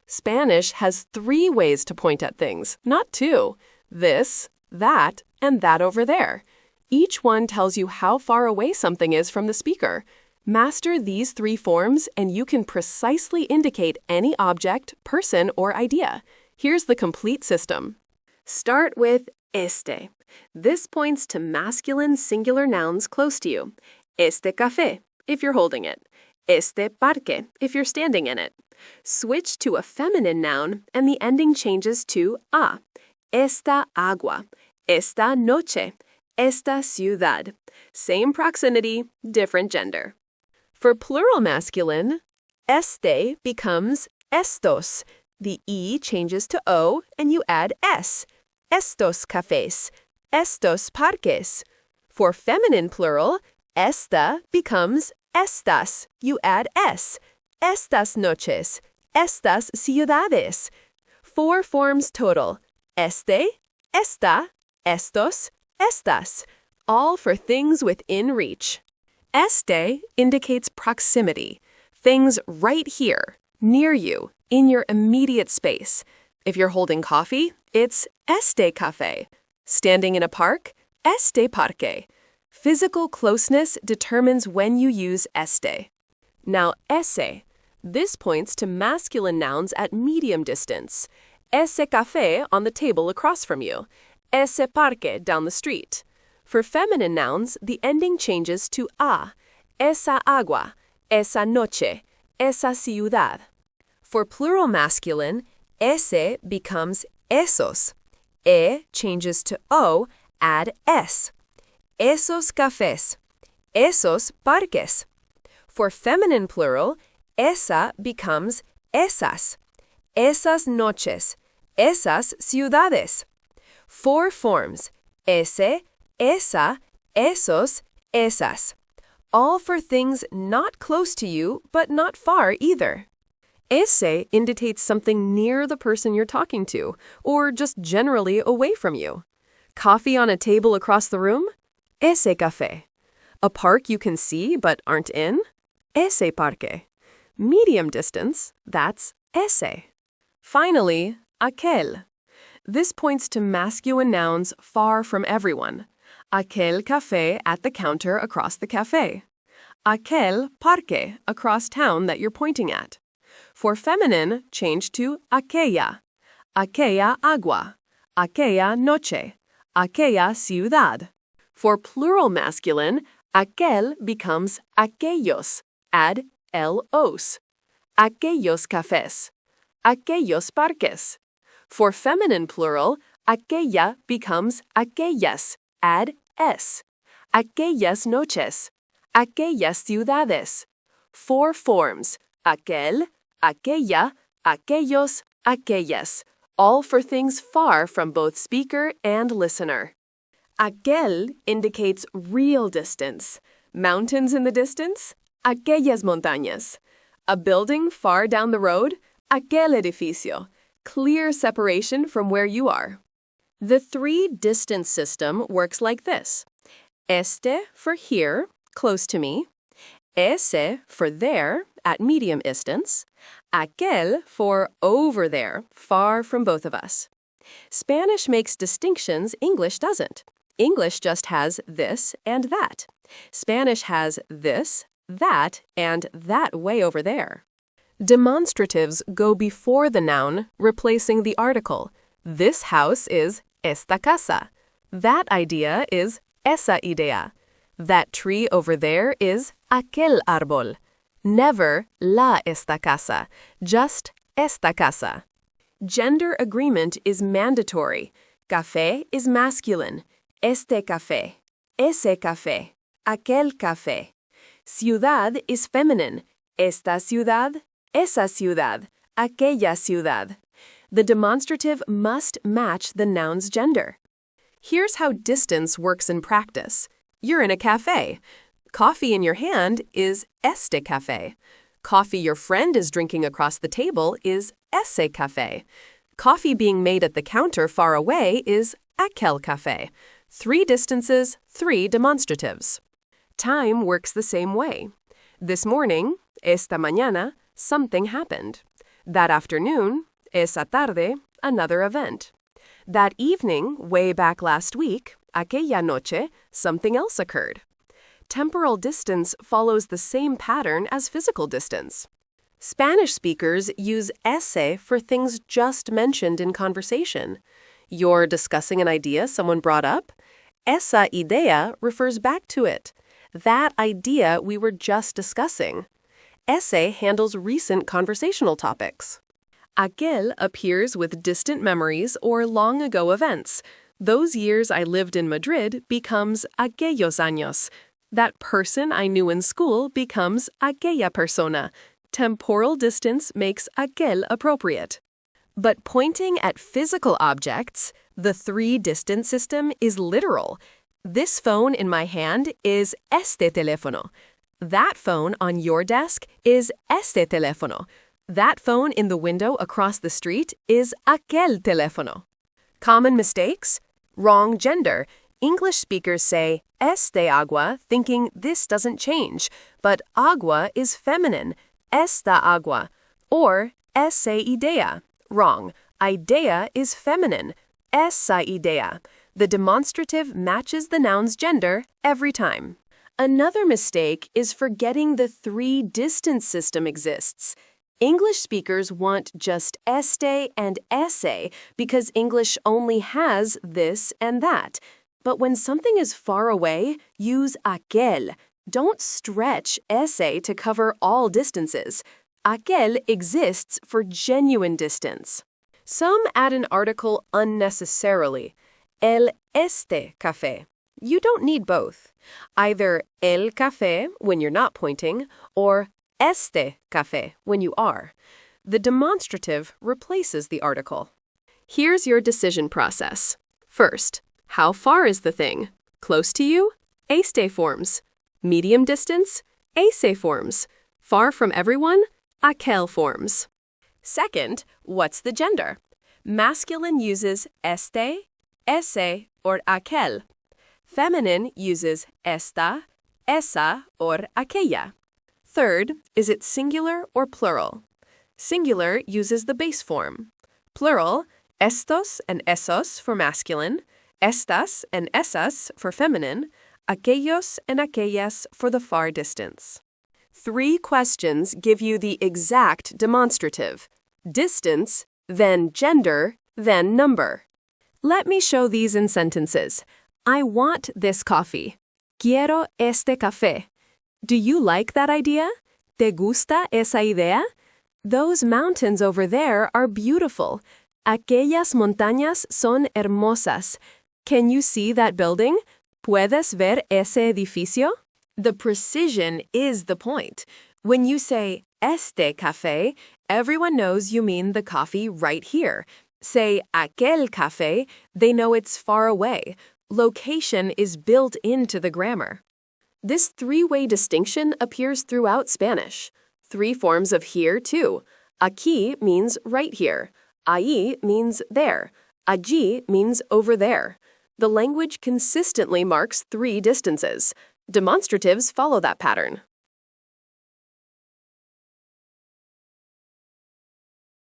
Spanish has 3 ways to point at things, not 2. This, that, and that over there. Each one tells you how far away something is from the speaker. Master these 3 forms and you can precisely indicate any object, person, or idea. Here's the complete system. Start with este. This points to masculine singular nouns close to you. Este café, if you're holding it. Este parque, if you're standing in it. Switch to a feminine noun and the ending changes to a. Esta agua. Esta noche. Esta ciudad. Same proximity, different gender. For plural masculine, este becomes estos. The E changes to O and you add S. Estos cafés. Estos parques. For feminine plural, esta becomes estas. You add S. Estas noches. Estas ciudades. 4 forms total. Este, esta, estos, estas. All for things within reach. Este indicates proximity. Things right here, near you, in your immediate space. If you're holding coffee, it's este café. Standing in a park, este parque. Physical closeness determines when you use este. Now, ese. This points to masculine nouns at medium distance. Ese café on the table across from you. Ese parque down the street. For feminine nouns, the ending changes to a. Esa agua. Esa noche. Esa ciudad. For plural masculine, ese becomes esos. E changes to O, add S. Esos cafés. Esos parques. For feminine plural, esa becomes esas. Esas noches. Esas ciudades. 4 forms. Ese, esa, esos, esas. All for things not close to you, but not far either. Ese indicates something near the person you're talking to, or just generally away from you. Coffee on a table across the room? Ese café. A park you can see but aren't in? Ese parque. Medium distance, that's ese. Finally, aquel. This points to masculine nouns far from everyone. Aquel café at the counter across the café. Aquel parque across town that you're pointing at. For feminine, change to aquella. Aquella agua. Aquella noche. Aquella ciudad. For plural masculine, aquel becomes aquellos. Add los. Aquellos cafés. Aquellos parques. For feminine plural, aquella becomes aquellas. Add s. Aquellas noches. Aquellas ciudades. 4 forms. Aquel, aquella, aquellos, aquellas. All for things far from both speaker and listener. Aquel indicates real distance. Mountains in the distance? Aquellas montañas. A building far down the road? Aquel edificio. Clear separation from where you are. The 3 distance system works like this. Este for here, close to me. Ese for there, at medium distance. Aquel for over there, far from both of us. Spanish makes distinctions English doesn't. English just has this and that. Spanish has this, that, and that way over there. Demonstratives go before the noun, replacing the article. This house is esta casa. That idea is esa idea. That tree over there is aquel árbol. Never la esta casa, just esta casa. Gender agreement is mandatory. Café is masculine. Este café. Ese café. Aquel café. Ciudad is feminine. Esta ciudad. Esa ciudad. Aquella ciudad. The demonstrative must match the noun's gender. Here's how distance works in practice. You're in a cafe. Coffee in your hand is este café. Coffee your friend is drinking across the table is ese café. Coffee being made at the counter far away is aquel café. 3 distances, 3 demonstratives. Time works the same way. This morning, esta mañana, something happened. That afternoon, esa tarde, another event. That evening, way back last week, aquella noche, something else occurred. Temporal distance follows the same pattern as physical distance. Spanish speakers use este for things just mentioned in conversation. You're discussing an idea someone brought up? Esa idea refers back to it. That idea we were just discussing. Este handles recent conversational topics. Aquel appears with distant memories or long ago events. Those years I lived in Madrid becomes aquellos años. That person I knew in school becomes aquella persona. Temporal distance makes aquel appropriate. But pointing at physical objects, the three-distance system is literal. This phone in my hand is este teléfono. That phone on your desk is este teléfono. That phone in the window across the street is aquel teléfono. Common mistakes? Wrong gender. English speakers say este agua thinking this doesn't change, but agua is feminine, esta agua. Or esa idea. Wrong. Idea is feminine, esa idea. The demonstrative matches the noun's gender every time. Another mistake is forgetting the three-distance system exists. English speakers want just este and ese because English only has this and that. But when something is far away, use aquel. Don't stretch ese to cover all distances. Aquel exists for genuine distance. Some add an article unnecessarily. El este café. You don't need both. Either el café when you're not pointing, or este café when you are. The demonstrative replaces the article. Here's your decision process. First, how far is the thing? Close to you? Este forms. Medium distance? Ese forms. Far from everyone? Aquel forms. Second, what's the gender? Masculine uses este, ese, or aquel. Feminine uses esta, esa, or aquella. Third, is it singular or plural? Singular uses the base form. Plural, estos and esos for masculine, estas and esas for feminine, aquellos and aquellas for the far distance. 3 questions give you the exact demonstrative. Distance, then gender, then number. Let me show these in sentences. I want this coffee. Quiero este café. Do you like that idea? ¿Te gusta esa idea? Those mountains over there are beautiful. Aquellas montañas son hermosas. Can you see that building? ¿Puedes ver ese edificio? The precision is the point. When you say este café, everyone knows you mean the coffee right here. Say aquel café, they know it's far away. Location is built into the grammar. This 3-way distinction appears throughout Spanish. 3 forms of here, too. Aquí means right here. Ahí means there. Allí means over there. The language consistently marks 3 distances. Demonstratives follow that pattern.